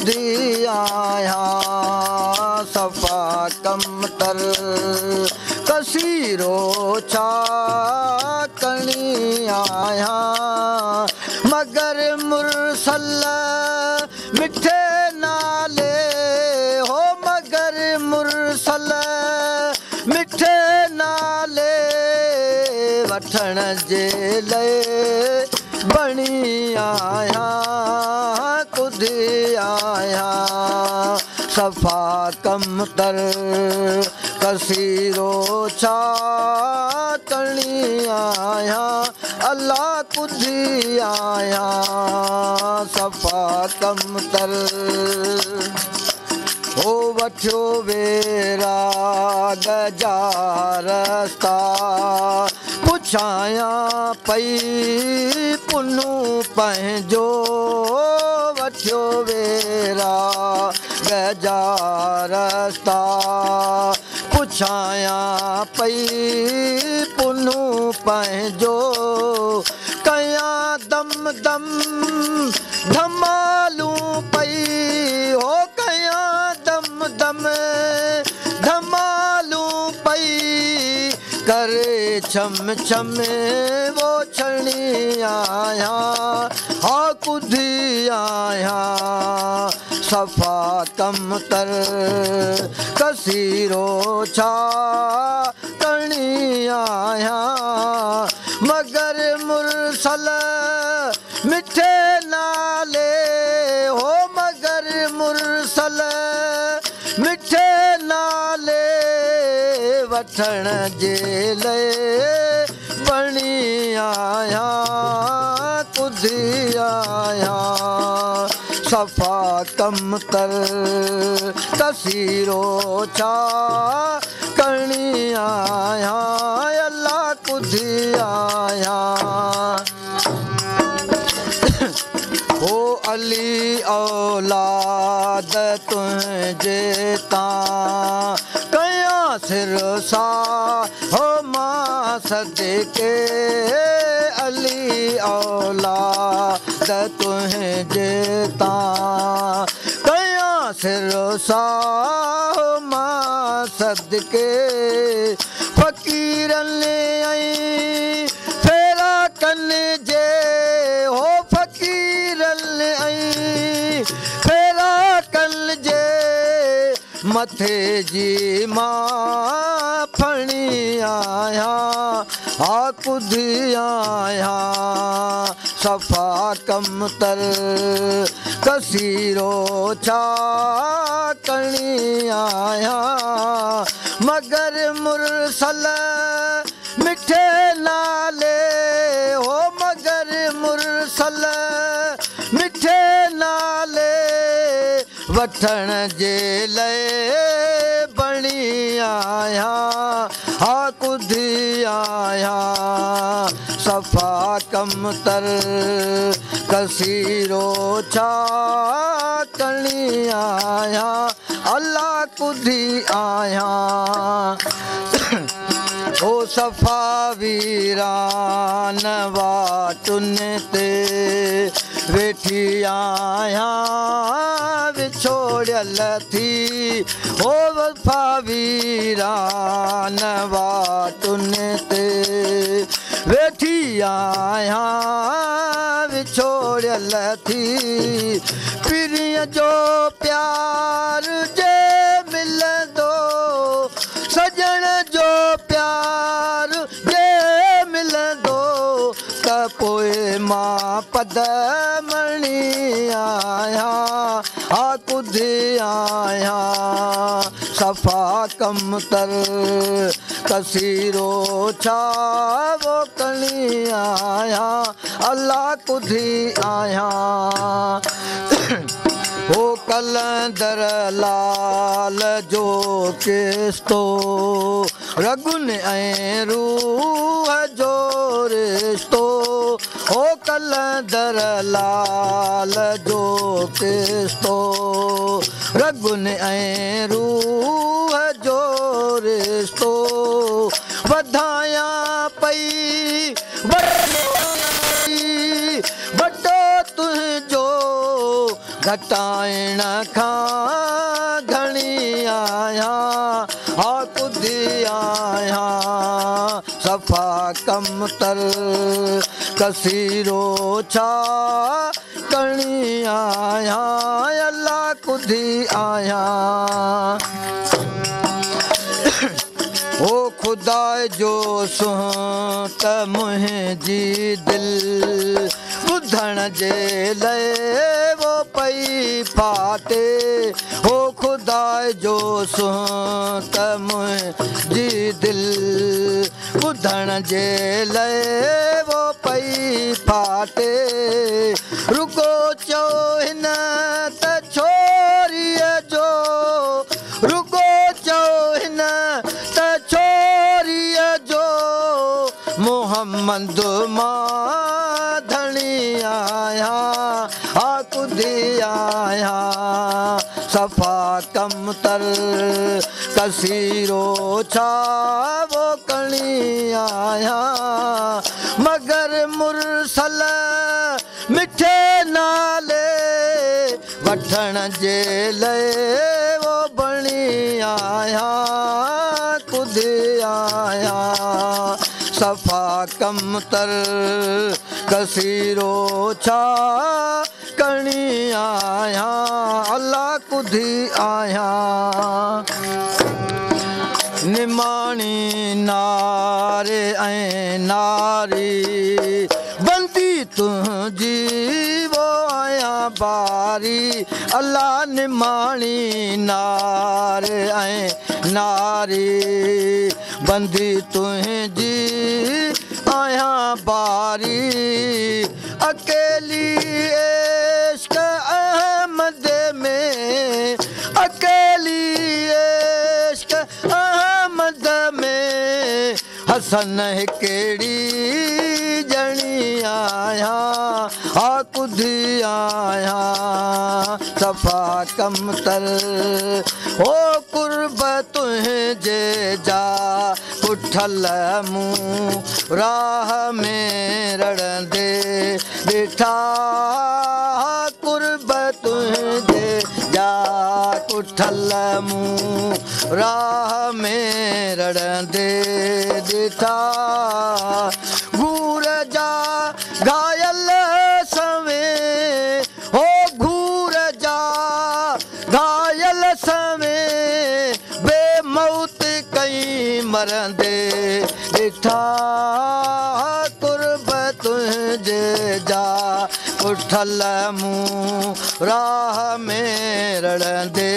कुधी आहियां सफ़ा कमतर कसीरो छा करणी आहियां मगर मुरसल मिठे नाले हो मगर मुरसल मिठे नाले वठण जे लाइ बणी आहियां कुधी आहियां सफ़ा कमतर कसीरो छा करणी आहियां अल्लाह कुधी आहियां सफ़ा कमतर हो वठियो वेरा गजा रस्ता पुछायां पई पुनू पंहिंजो वठियो वेरा गजा रस्ता पुछायां पई पुनू पंहिंजो कयां दम दम धमालूं पई हो कयां दम दम धमालूं पई करे छम छम वो छणी आहियां हा कुधी आहियां सफ़ा कमतर कसीरो छा करणी आहियां मगर मुरसल मिठे नाले हो मगर मुरसल मिठे नाले वठण जे लाइ बणी आहियां कुधी आहियां सफ़ा कमतर कसीरो छा करणी आहियां अल्लाह कुधी आहियां हो अली औलाद तुंहिंजे तां कयां सिर सा हो मां सदके अली औलाद तुंहिंजे तां कयां सिर सा हो मां सदके फ़क़ीरनि ऐं फेरा कनि जे हो फ़क़ीरनि ऐं फेरा कनि जे मथे जी मां फणी आहियां हा कुधी आहियां सफ़ा कमतर कसीरो छा करणी आहियां मगर मुरसल मिठे नाले हो मगर मुरसल मिठे नाले वठण जे लाइ बणी आहियां हा कुधी आहियां सफ़ा कमतर कसीरो छा करणी आहियां अल्लाह कुधी आहियां ओ सफ़ा वीरान वाटुनि ते वेठी आहियां विछोड़ियल थी ओ सफ़ा वीरान वाटुनि ते वेठी आहियां विछोड़ियल थी पीरीअ जो प्यार जे मिलंदो सजण जो प्यार जे मिलंदो त पोइ मां पदमणी आहियां हा कुधी आहियां सफ़ा कमतर कसीरो छा वो करणी आहियां अल्लाह कुधी आहियां हो कलंदर लाल जो किस्तो रगुन ऐं रूह जो रिश्तो हो कलंदर लाल जो किस्तो रगुन ऐं रूह जो रिश्तो वधायां पई वॾो तुंहिंजो घटाइण खां घणी आहियां हा कुधी आहियां सफ़ा कम तर कसीरो छा करणी आहियां अल्लाह कुधी आहियां ओ खुदा जो सुहिणो त मुंहिंजी दिलि ॿुधण जे लाइ वो पई फाटे ओ खुदा जो सुहिणो त मुंहिंजी दिलि ॿुधण जे लाइ वो पई फाटे रुगो चओ हिन त छोरीअ जो रुगो चओ हिन त छोरीअ जो मोहम्मद मां धणी आहियां हा कुधी आहियां सफ़ा कम तर कसीरो छा वो करणी आहियां मगर मुरसल मिठे नाले वठण जे लाइ वो बणी आहियां कुधी आहियां सफ़ा कम तर कसीरो छा करणी आहियां अल्लाह कुधी आहियां निमाणी नारे ऐं नारी बंदी तुंहिंजी वो आहियां बारी अल्लाह निमाणी नारे ऐं नारी बंदी तुंहिंजी आहियां बारी अकेली इश्क अहमद में अकेली इश्क अहमद में हसन हिकिड़ी ॼणी आहियां हा कुधी आहियां सफ़ा कम तर ओ कुर्ब तुंहिंजे जा पुठल मूं राह में रड़ंदे ॾिठा कुर्ब तुंहिंजे जा पुठल मूं राह में रड़ंदे ॾिठा घूर जा घायल सवें हो घूर जा घायल सवें बेमौत कई मरंदे ॾिठा कुर्ब तुंहिंजे जा पुठल मूं राह में रड़ंदे